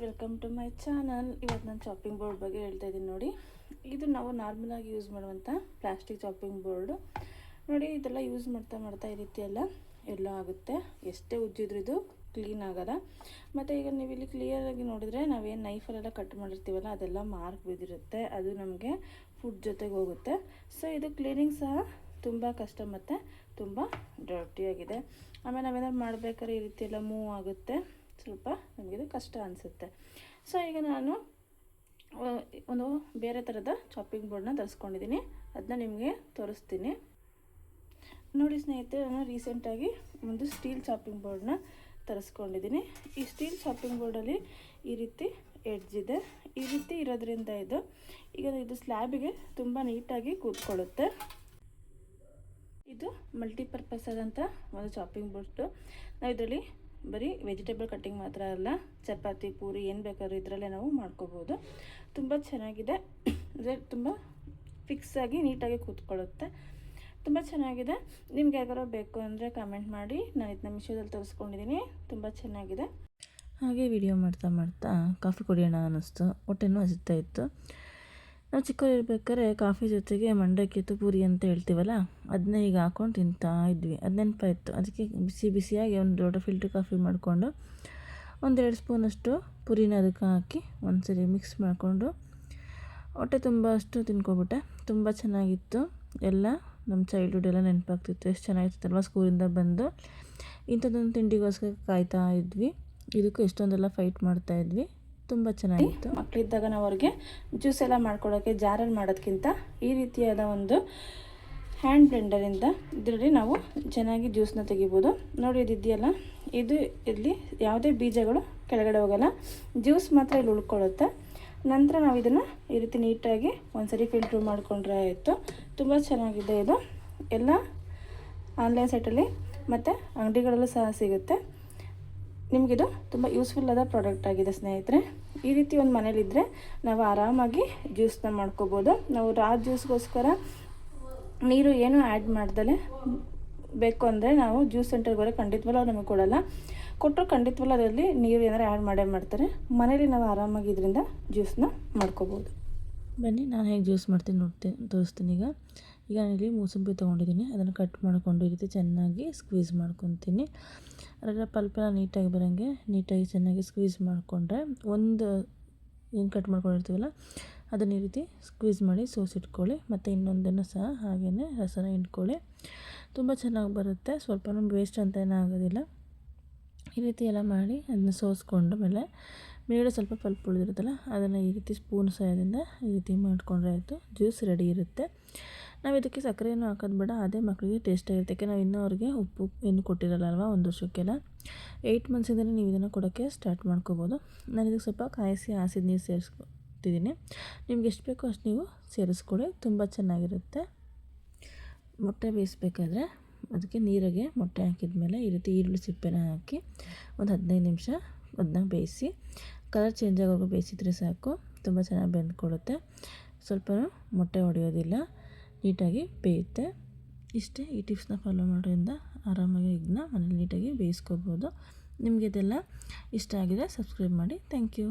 Welcome to my channel. ಇವತ್ತು ನಾನು chopping board ಬಗ್ಗೆ ಹೇಳ್ತಾ ಇದ್ದೀನಿ ನೋಡಿ. ಇದು ನಾವು ನಾರ್ಮಲಾಗಿ ಯೂಸ್ ಮಾಡುವಂಥ ಪ್ಲಾಸ್ಟಿಕ್ ಚಾಪಿಂಗ್ ಬೋರ್ಡು ನೋಡಿ. ಇದೆಲ್ಲ ಯೂಸ್ ಮಾಡ್ತಾ ಈ ರೀತಿ ಎಲ್ಲ ಆಗುತ್ತೆ. ಎಷ್ಟೇ ಉಜ್ಜಿದ್ರು ಇದು ಕ್ಲೀನ್ ಆಗೋಲ್ಲ. ಮತ್ತು ಈಗ ನೀವು ಇಲ್ಲಿ ಕ್ಲಿಯರಾಗಿ ನೋಡಿದರೆ ನಾವೇನು ನೈಫಲ್ಲೆಲ್ಲ ಕಟ್ ಮಾಡಿರ್ತೀವಲ್ಲ ಅದೆಲ್ಲ ಮಾರ್ಕ್ ಬಿದ್ದಿರುತ್ತೆ. ಅದು ನಮಗೆ ಫುಡ್ ಜೊತೆಗೆ ಹೋಗುತ್ತೆ. ಸೊ ಇದು ಕ್ಲೀನಿಂಗ್ ಸಹ ತುಂಬ ಕಷ್ಟ ಮತ್ತು ತುಂಬ ಡರ್ಟಿಯಾಗಿದೆ. ಆಮೇಲೆ ನಾವೇನಾದ್ರು ಮಾಡಬೇಕಾದ್ರೆ ಈ ರೀತಿ ಎಲ್ಲ ಮೂವ್ ಆಗುತ್ತೆ. ಸ್ವಲ್ಪ ನಮಗಿದು ಕಷ್ಟ ಅನಿಸುತ್ತೆ. ಸೊ ಈಗ ನಾನು ಒಂದು ಬೇರೆ ಥರದ ಚಾಪಿಂಗ್ ಬೋರ್ಡ್ನ ತರಿಸ್ಕೊಂಡಿದ್ದೀನಿ. ಅದನ್ನ ನಿಮಗೆ ತೋರಿಸ್ತೀನಿ ನೋಡಿ ಸ್ನೇಹಿತರೆ. ನಾನು ರೀಸೆಂಟಾಗಿ ಒಂದು ಸ್ಟೀಲ್ ಚಾಪಿಂಗ್ ಬೋರ್ಡ್ನ ತರಿಸ್ಕೊಂಡಿದ್ದೀನಿ. ಈ ಸ್ಟೀಲ್ ಚಾಪಿಂಗ್ ಬೋರ್ಡಲ್ಲಿ ಈ ರೀತಿ ಎಡ್ಜ್ ಇದೆ. ಈ ರೀತಿ ಇರೋದ್ರಿಂದ ಇದು ಸ್ಲ್ಯಾಬಿಗೆ ತುಂಬ ನೀಟಾಗಿ ಕೂತ್ಕೊಳ್ಳುತ್ತೆ. ಇದು ಮಲ್ಟಿಪರ್ಪಸ್ ಆದಂಥ ಒಂದು ಚಾಪಿಂಗ್ ಬೋರ್ಡು. ನಾವು ಇದರಲ್ಲಿ ಬರೀ ವೆಜಿಟೇಬಲ್ ಕಟ್ಟಿಂಗ್ ಮಾತ್ರ ಅಲ್ಲ, ಚಪಾತಿ ಪೂರಿ ಏನು ಬೇಕಾದ್ರೂ ಇದರಲ್ಲೇ ನಾವು ಮಾಡ್ಕೋಬೋದು. ತುಂಬ ಚೆನ್ನಾಗಿದೆ. ಅಂದರೆ ತುಂಬ ಫಿಕ್ಸಾಗಿ ನೀಟಾಗಿ ಕೂತ್ಕೊಳ್ಳುತ್ತೆ. ತುಂಬ ಚೆನ್ನಾಗಿದೆ. ನಿಮ್ಗೆ ಯಾವ್ದಾರು ಬೇಕು ಅಂದರೆ ಕಮೆಂಟ್ ಮಾಡಿ. ನಾನು ಇದನ್ನ ಮೀಶೋದಲ್ಲಿ ತರಿಸ್ಕೊಂಡಿದ್ದೀನಿ. ತುಂಬ ಚೆನ್ನಾಗಿದೆ. ಹಾಗೆ ವಿಡಿಯೋ ಮಾಡ್ತಾ ಕಾಫಿ ಕುಡಿಯೋಣ ಅನ್ನಿಸ್ತು. ಹೊಟ್ಟೆನೂ ಹಸಿತಾ ಇತ್ತು. ನಾವು ಚಿಕ್ಕವರಿರ್ಬೇಕಾದ್ರೆ ಕಾಫಿ ಜೊತೆಗೆ ಮಂಡಕ್ಕಿತ್ತು ಪೂರಿ ಅಂತ ಹೇಳ್ತೀವಲ್ಲ, ಅದನ್ನೇ ಈಗ ಹಾಕ್ಕೊಂಡು ತಿಂತಾ ಇದ್ವಿ. ಅದು ನೆನಪಾಯಿತು. ಅದಕ್ಕೆ ಬಿಸಿಯಾಗಿ ಒಂದು ದೊಡ್ಡ ಫಿಲ್ಟರ್ ಕಾಫಿ ಮಾಡಿಕೊಂಡು 1-2 ಸ್ಪೂನಷ್ಟು ಪುರಿನ ಅದಕ್ಕೆ ಹಾಕಿ ಒಂದ್ಸರಿ ಮಿಕ್ಸ್ ಮಾಡಿಕೊಂಡು ಹೊಟ್ಟೆ ತುಂಬ ಅಷ್ಟು ತಿನ್ಕೊಬಿಟ್ಟೆ. ತುಂಬ ಚೆನ್ನಾಗಿತ್ತು. ಎಲ್ಲ ನಮ್ಮ ಚೈಲ್ಡ್ಹುಡ್ ಎಲ್ಲ ನೆನಪಾಗ್ತಿತ್ತು. ಎಷ್ಟು ಚೆನ್ನಾಗಿತ್ತಲ್ವ. ಸ್ಕೂಲಿಂದ ಬಂದು ಇಂಥದ್ದೊಂದು ತಿಂಡಿಗೋಸ್ಕರ ಕಾಯ್ತಾ ಇದ್ವಿ. ಇದಕ್ಕೂ ಎಷ್ಟೊಂದೆಲ್ಲ ಫೈಟ್ ಮಾಡ್ತಾಯಿದ್ವಿ. ತುಂಬ ಚೆನ್ನಾಗಿತ್ತು. ಮಕ್ಕಳಿದ್ದಾಗ ನಾವು ಅವ್ರಿಗೆ ಜ್ಯೂಸ್ ಎಲ್ಲ ಮಾಡ್ಕೊಳ್ಳೋಕ್ಕೆ ಜಾರಲ್ಲಿ ಮಾಡೋದಕ್ಕಿಂತ ಈ ರೀತಿಯಾದ ಒಂದು ಹ್ಯಾಂಡ್ ಬ್ಲೆಂಡರಿಂದ ಇದರಲ್ಲಿ ನಾವು ಚೆನ್ನಾಗಿ ಜ್ಯೂಸನ್ನ ತೆಗಿಬೋದು. ನೋಡಿ ಇದೆಯಲ್ಲ, ಇದು ಇಲ್ಲಿ ಯಾವುದೇ ಬೀಜಗಳು ಕೆಳಗಡೆ ಹೋಗೋಲ್ಲ. ಜ್ಯೂಸ್ ಮಾತ್ರ ಇಲ್ಲಿ ಉಳ್ಕೊಳ್ಳುತ್ತೆ. ನಂತರ ನಾವು ಇದನ್ನು ಈ ರೀತಿ ನೀಟಾಗಿ ಒಂದ್ಸರಿ ಫಿಲ್ಟ್ರ್ ಮಾಡಿಕೊಂಡ್ರೆ ಆಯಿತು. ತುಂಬ ಚೆನ್ನಾಗಿದೆ. ಇದು ಎಲ್ಲ ಆನ್ಲೈನ್ ಸೈಟಲ್ಲಿ ಮತ್ತು ಅಂಗಡಿಗಳಲ್ಲೂ ಸಹ ಸಿಗುತ್ತೆ. ನಿಮಗಿದು ತುಂಬ ಯೂಸ್ಫುಲ್ ಆದ ಪ್ರಾಡಕ್ಟ್ ಆಗಿದೆ ಸ್ನೇಹಿತರೆ. ಈ ರೀತಿ ಒಂದು ಮನೇಲಿದ್ದರೆ ನಾವು ಆರಾಮಾಗಿ ಜ್ಯೂಸನ್ನ ಮಾಡ್ಕೋಬೋದು. ನಾವು ಜ್ಯೂಸ್ಗೋಸ್ಕರ ನೀರು ಏನು ಆ್ಯಡ್ ಮಾಡ್ದಲೇ ಬೇಕು ಅಂದರೆ ನಾವು ಜ್ಯೂಸ್ ಸೆಂಟರ್ಗೆ ಹೋದರೆ ಖಂಡಿತವಲ್ಲ ಅವ್ರು ನಮಗೆ ಕೊಡೋಲ್ಲ. ಕೊಟ್ಟರು ಖಂಡಿತವಲ್ಲ ಅದರಲ್ಲಿ ನೀರು ಏನಾರು ಆ್ಯಡ್ ಮಾಡ್ತಾರೆ. ಮನೇಲಿ ನಾವು ಆರಾಮಾಗಿ ಇದರಿಂದ ಜ್ಯೂಸನ್ನ ಮಾಡ್ಕೋಬೋದು. ಬನ್ನಿ ನಾನು ಹೇಗೆ ಜ್ಯೂಸ್ ಮಾಡ್ತೀನಿ ತೋರಿಸ್ತೀನಿ. ಈಗ ನಾನಿಲ್ಲಿ ಮೂಸಂಬಿ ತೊಗೊಂಡಿದ್ದೀನಿ. ಅದನ್ನು ಕಟ್ ಮಾಡಿಕೊಂಡು ಈ ರೀತಿ ಚೆನ್ನಾಗಿ ಸ್ಕ್ವೀಸ್ ಮಾಡ್ಕೊತೀನಿ. ಅದರ ಪಲ್ಪೆಲ್ಲ ನೀಟಾಗಿ ಬರೋಂಗೆ ನೀಟಾಗಿ ಚೆನ್ನಾಗಿ ಸ್ಕ್ವೀಸ್ ಮಾಡಿಕೊಂಡ್ರೆ ಒಂದು ಏನು ಕಟ್ ಮಾಡ್ಕೊಂಡಿರ್ತೀವಲ್ಲ ಅದನ್ನು ಈ ರೀತಿ ಸ್ಕ್ವೀಸ್ ಮಾಡಿ ಸೋಸಿಟ್ಕೊಳ್ಳಿ. ಮತ್ತು ಇನ್ನೊಂದನ್ನು ಸಹ ಹಾಗೆಯೇ ರಸನ ಹಿಂಡ್ಕೊಳ್ಳಿ. ತುಂಬ ಚೆನ್ನಾಗಿ ಬರುತ್ತೆ. ಸ್ವಲ್ಪ ವೇಸ್ಟ್ ಅಂತ ಏನೂ ಆಗೋದಿಲ್ಲ. ಈ ರೀತಿ ಎಲ್ಲ ಮಾಡಿ ಅದನ್ನ ಸೋಸ್ಕೊಂಡು ಮೇಲೆ ಸ್ವಲ್ಪ ಪಲ್ಪ್ ಉಳಿದಿರುತ್ತಲ್ಲ ಅದನ್ನು ಈ ರೀತಿ ಸ್ಪೂನ್ ಸಹಾಯದಿಂದ ಈ ರೀತಿ ಮಾಡಿಕೊಂಡ್ರೆ ಆಯಿತು. ಜ್ಯೂಸ್ ರೆಡಿ ಇರುತ್ತೆ. ನಾವು ಇದಕ್ಕೆ ಸಕ್ಕರೆಯನ್ನು ಹಾಕೋದು ಬೇಡ. ಅದೇ ಮಕ್ಕಳಿಗೆ ಟೇಸ್ಟಾಗಿರುತ್ತೆ. ಯಾಕೆ ನಾವು ಇನ್ನೂ ಅವ್ರಿಗೆ ಉಪ್ಪು ಏನು ಕೊಟ್ಟಿರಲ್ಲ ಅಲ್ವಾ 1 ವರ್ಷಕ್ಕೆಲ್ಲ. 8 ಮಂತ್ಸಿಂದಲೇ ನೀವು ಇದನ್ನು ಕೊಡೋಕ್ಕೆ ಸ್ಟಾರ್ಟ್ ಮಾಡ್ಕೋಬೋದು. ನಾನು ಇದಕ್ಕೆ ಸ್ವಲ್ಪ ಕಾಯಿಸಿ ಆಸಿದ ನೀರು ಸೇರಿಸ್ಕೊತಿದ್ದೀನಿ. ನಿಮ್ಗೆ ಎಷ್ಟು ಬೇಕೋ ಅಷ್ಟು ನೀವು ಸೇರಿಸ್ಕೊಳ್ಳಿ. ತುಂಬ ಚೆನ್ನಾಗಿರುತ್ತೆ. ಮೊಟ್ಟೆ ಬೇಯಿಸ್ಬೇಕಾದ್ರೆ ಅದಕ್ಕೆ ನೀರಿಗೆ ಮೊಟ್ಟೆ ಹಾಕಿದ್ಮೇಲೆ ಈ ರೀತಿ ಈರುಳ್ಳಿ ಸಿಪ್ಪೆನ ಹಾಕಿ ಒಂದು 15 ನಿಮಿಷ ಅದನ್ನ ಬೇಯಿಸಿ ಕಲರ್ ಚೇಂಜ್ ಆಗೋವರೆಗೂ ಬೇಯಿಸಿದ್ರೆ ಸಾಕು. ತುಂಬ ಚೆನ್ನಾಗಿ ಬೆಂದ್ಕೊಡುತ್ತೆ. ಸ್ವಲ್ಪ ಮೊಟ್ಟೆ ಹೊಡೆಯೋದಿಲ್ಲ, ನೀಟಾಗಿ ಬೇಯುತ್ತೆ. ಇಷ್ಟೇ. ಈ ಟಿಪ್ಸ್ನ ಫಾಲೋ ಮಾಡೋದ್ರಿಂದ ಆರಾಮಾಗಿ ಇದನ್ನ ಮನೇಲಿ ನೀಟಾಗಿ ಬೇಯಿಸ್ಕೋಬೋದು. ನಿಮಗೆ ಇದೆಲ್ಲ ಇಷ್ಟ ಆಗಿದೆ ಸಬ್ಸ್ಕ್ರೈಬ್ ಮಾಡಿ. Thank you.